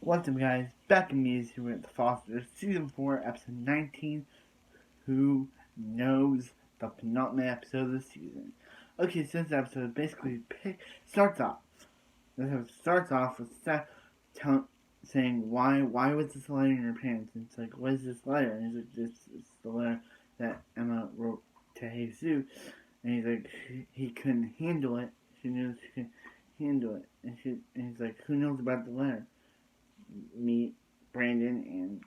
What's up, guys? Back in music here at the Fosters, Season 4, Episode 19. Who knows? The penultimate episode of the season. Okay, so this episode basically starts off. This episode starts off with Seth saying, why was this letter in your pants? And it's like, what is this letter? And he's like, this is the letter that Emma wrote to Jesus. And he's like, he couldn't handle it. She knew she couldn't handle it. And he's like, who knows about the letter? Me, Brandon, and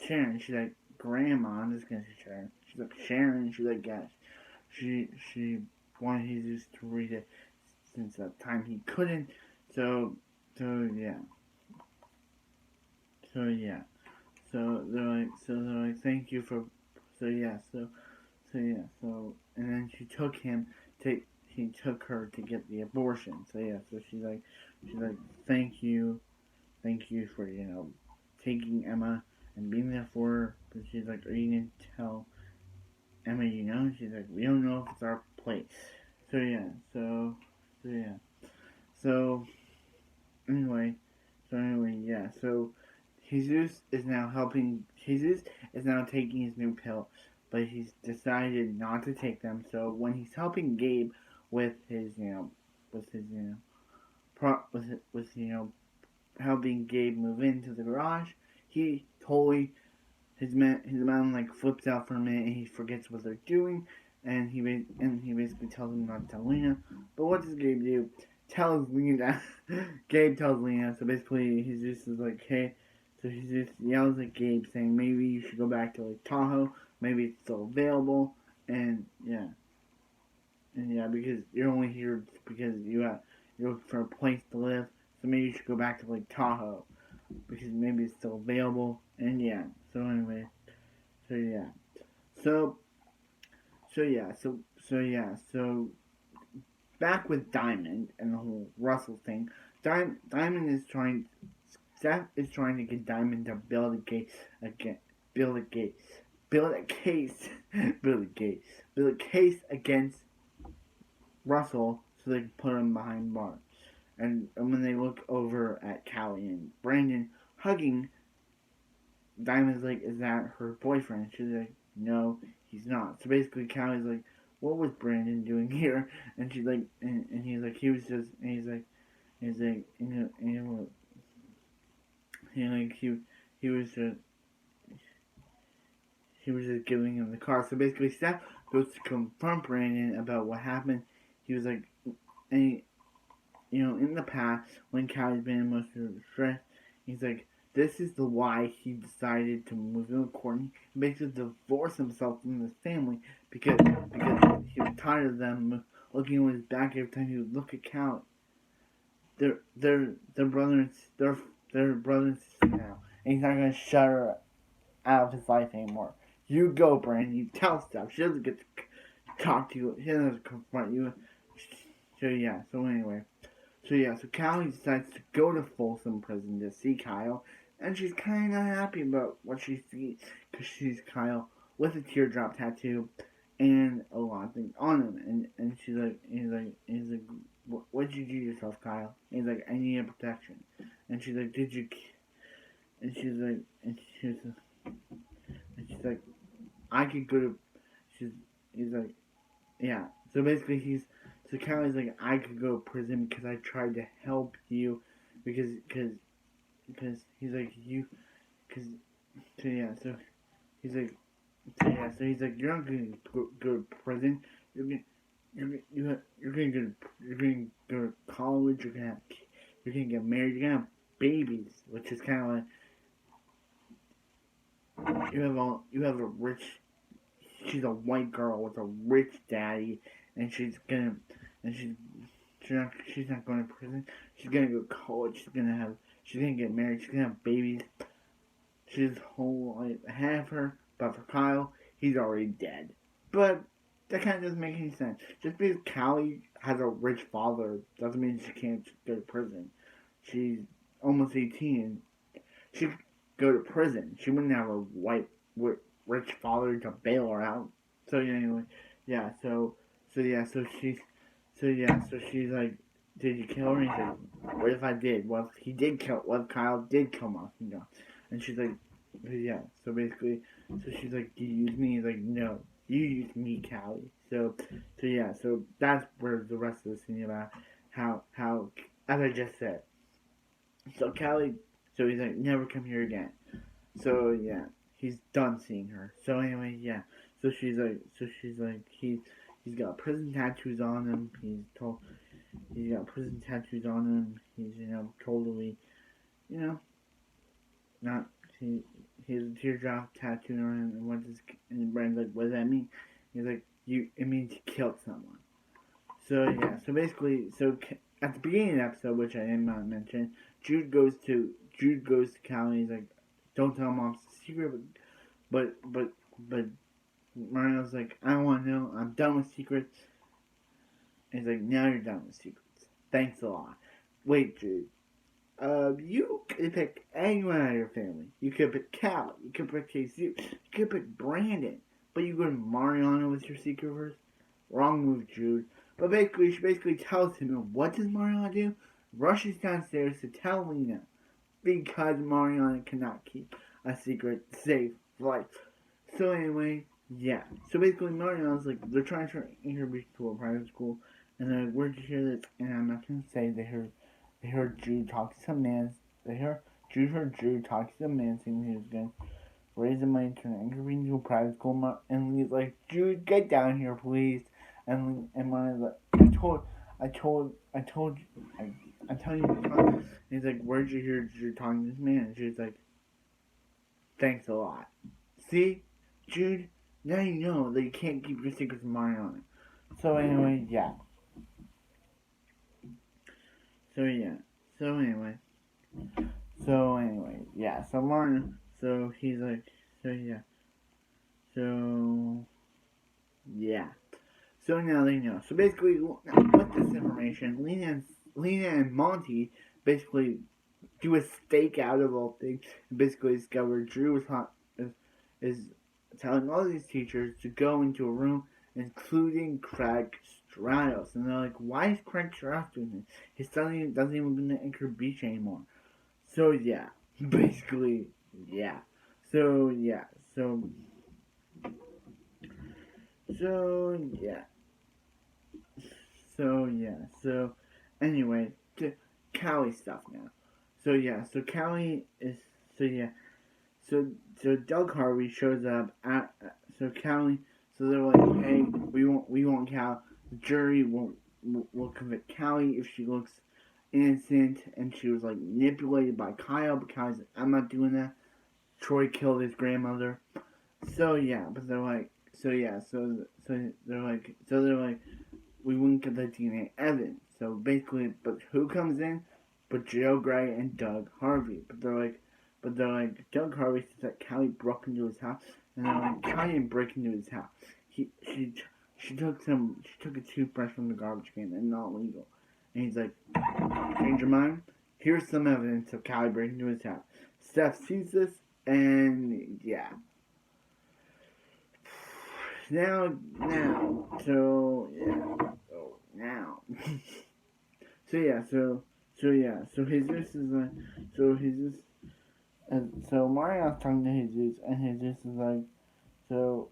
Sharon. She's like, Grandma. I'm just gonna say Sharon. She's like, Sharon. She's like, yes. She wanted Jesus to read it since that time he couldn't. So yeah. So they're like, thank you for. And then she took her to get the abortion. So she's like, thank you for, taking Emma and being there for her. But she's like, are you going to tell Emma, She's like, we don't know if it's our place. So anyway, so Jesus is now taking his new pill, but he's decided not to take them. So when he's helping Gabe with his, helping Gabe move into the garage, he totally his man like flips out for a minute and he forgets what they're doing, and he basically tells him not to tell Lena. But what does Gabe do? Tells Lena. Gabe tells Lena. So basically, he's just like, hey. So he just yells at Gabe saying maybe you should go back to Lake Tahoe. Maybe it's still available, and yeah, because you're only here because you're looking for a place to live. So maybe you should go back to Lake Tahoe because maybe it's still available. And yeah. So anyway. So back with Diamond and the whole Russell thing. Diamond is trying. Seth is trying to get Diamond to build a case against Russell so they can put him behind bars. And when they look over at Callie and Brandon hugging, Diamond's like, is that her boyfriend? She's like, no, he's not. So basically, Callie's like, what was Brandon doing here? And she's like, and he's like, he was just, and he's like, he was just giving him the car. So basically, Seth goes to confront Brandon about what happened. He was like, and in the past, when Callie's been emotionally distressed, he's like, this is the why he decided to move in with Courtney and basically divorce himself from his family because he was tired of them looking on his back every time he would look at Callie. They're brother and sister now, and he's not gonna shut her out of his life anymore. You go, Brandon. You tell stuff. She doesn't get to talk to you. She doesn't confront you. So Callie decides to go to Folsom Prison to see Kyle, and she's kind of happy about what she sees because she's Kyle with a teardrop tattoo and a lot of things on him, and he's like, what'd you do yourself, Kyle? And he's like, I need protection, and she's like, did you? And she's like, I could go to. He's like, yeah. So basically, So Callie's like, I could go to prison because I tried to help you, because he's like so he's like, you're not gonna go to prison. You're gonna go to college. You're gonna get married. You're gonna have babies, which is kind of like you have a rich. She's a white girl with a rich daddy, and she's not going to prison. She's gonna go to college. She's gonna get married. She's gonna have babies. She's whole life ahead of her. But for Kyle, he's already dead. But that kind of doesn't make any sense. Just because Callie has a rich father doesn't mean she can't go to prison. She's almost 18. She could go to prison. She wouldn't have a rich father to bail her out. So anyway, she's like, did you kill her? And he's like, what if I did? What if he did kill? What if Kyle did kill Mockingjay? And she's like, yeah. So basically, so she's like, do you use me? He's like, no, you use me, Callie. So yeah. So that's where the rest of the scene about how as I just said. So Callie, so he's like, never come here again. So yeah, he's done seeing her. So anyway, yeah. So she's like, he's got prison tattoos on him. He's got prison tattoos on him. He's totally you know not he has a teardrop tattoo on him. And Brand's like, what does that mean? He's like, it means he killed someone. So yeah, so basically, at the beginning of the episode, which I did not mention, Jude goes to Callie. He's like, don't tell mom it's a secret, but Mario's like, I don't want to know. I'm done with secrets. And he's like, now you're done with secrets. Thanks a lot. Wait, Jude. You could pick anyone out of your family. You could pick Callie. You could pick Jesus. You could pick Brandon. But you go to Mariana with your secret verse? Wrong move, Jude. But basically, she basically tells him, what does Mariana do? Rushes downstairs to tell Lena. Because Mariana cannot keep a secret safe life. So anyway, yeah. So basically, Mariana's like, they're trying to introduce to a private school. And they're like, where'd you hear this? And I'm not going to say they heard Jude talk to some man. Jude heard Jude talk to some man saying he was going to raise the money to introduce to a private school. And he's like, Jude, get down here, please. And Mariana's like, I told you, I'm telling you to talk. And he's like, where'd you hear Jude talking to this man? And Jude's like, thanks a lot. See, Jude, now you know that you can't keep your secrets from Mariana. So anyway, yeah. So yeah. So anyway. Yeah. So Mariana. So he's like. So yeah. So yeah. So now they know. So basically, with this information, Lena and Monty basically do a stakeout of all things and basically discover Drew is telling all these teachers to go into a room, including Craig Stratos. And they're like, why is Craig Stratos doing this? His son doesn't even go to Anchor Beach anymore. So yeah, basically, yeah. So yeah, so yeah. So yeah, so anyway, to Callie stuff now. So yeah, so Callie is so yeah, so Doug Harvey shows up at so Callie. So they're like, hey, we won't Cal. The jury will convict Callie if she looks innocent and she was like manipulated by Kyle. But Kylie's like, I'm not doing that. Troy killed his grandmother. So yeah, but they're like, so yeah, so they're like, we wouldn't get the DNA evidence. So basically, but who comes in? But Joe Gray and Doug Harvey. But they're like, Doug Harvey says that Callie broke into his house, and they're like, Callie didn't break into his house. She took a toothbrush from the garbage can and not legal. And he's like, change your mind? Here's some evidence of Callie breaking into his house. Steph sees this, and yeah. Now, so yeah. Now. So yeah, so Jesus is like, so Jesus, and so Mario's talking to Jesus, and Jesus is like, so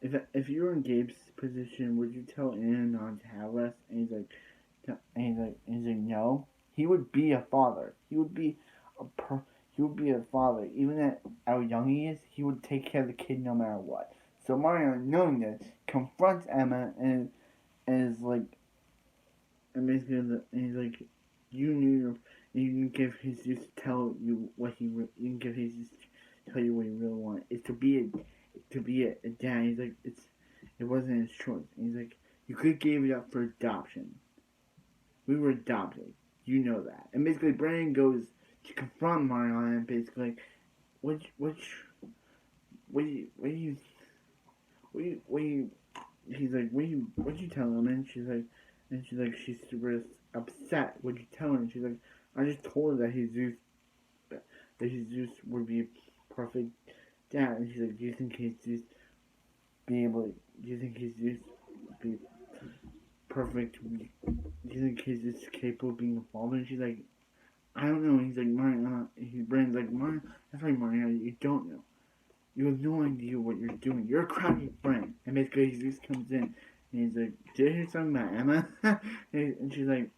if you were in Gabe's position, would you tell Anna not to have us? And he's like, no. He would be a father. He would be a father. Even at how young he is, he would take care of the kid no matter what. So Mario, knowing this, confronts Emma and is like, and basically, and he's like, you knew, you can give Jesus tell you what you can give Jesus tell you what you really want. It's to be a dad. He's like, it wasn't his choice. And he's like, you could give it up for adoption. We were adopted. You know that. And basically, Brandon goes to confront Mariana and basically, he's like, what'd you tell him? And she's like, she's super upset. What'd you tell him? And she's like, I just told her that Jesus would be a perfect dad. And she's like, do you think Jesus be perfect. Do you think he's just capable of being a father? And she's like, I don't know. He's like, Mario. His brain's like, Mario. That's right, Mario. You don't know. You have no idea what you're doing. You're a crappy friend. And basically, he just comes in and he's like, did I hear something about Emma? And she's like,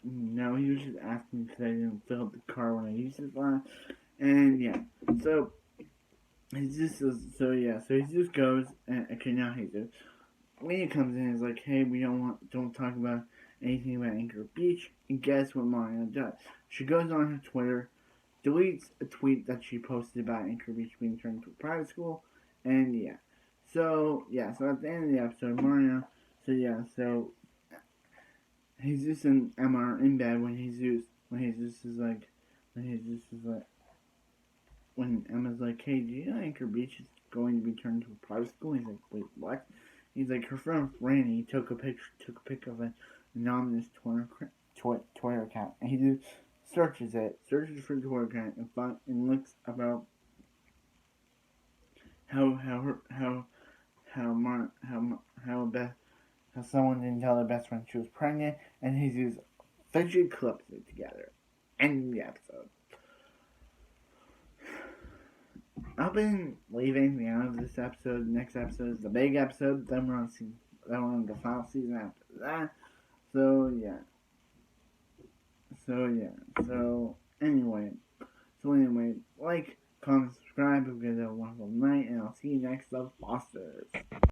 no, he was just asking because I didn't fill up the car when I used it last. And yeah, so he just so he just goes and okay now he does. Lena comes in and is like, hey, we don't talk about anything about Anchor Beach. And guess what Mario does? She goes on her Twitter, deletes a tweet that she posted about Anchor Beach being turned into a private school, and yeah. So at the end of the episode, Mario. So Jesus and Emma are in bed when Jesus is like when Emma's like, hey, do you know Anchor Beach is going to be turned into a private school? He's like, wait, what? He's like, her friend Franny took a pic of an anonymous Twitter account, and he just searches for the Twitter account and looks about how someone didn't tell their best friend she was pregnant, and he just officially clips it together. End the episode. I've been leaving the end of this episode. Next episode is the big episode. Then we're on the final season after that. So yeah. So anyway, like, comment, subscribe. Hope you guys have a wonderful night, and I'll see you next. Love, Fosters.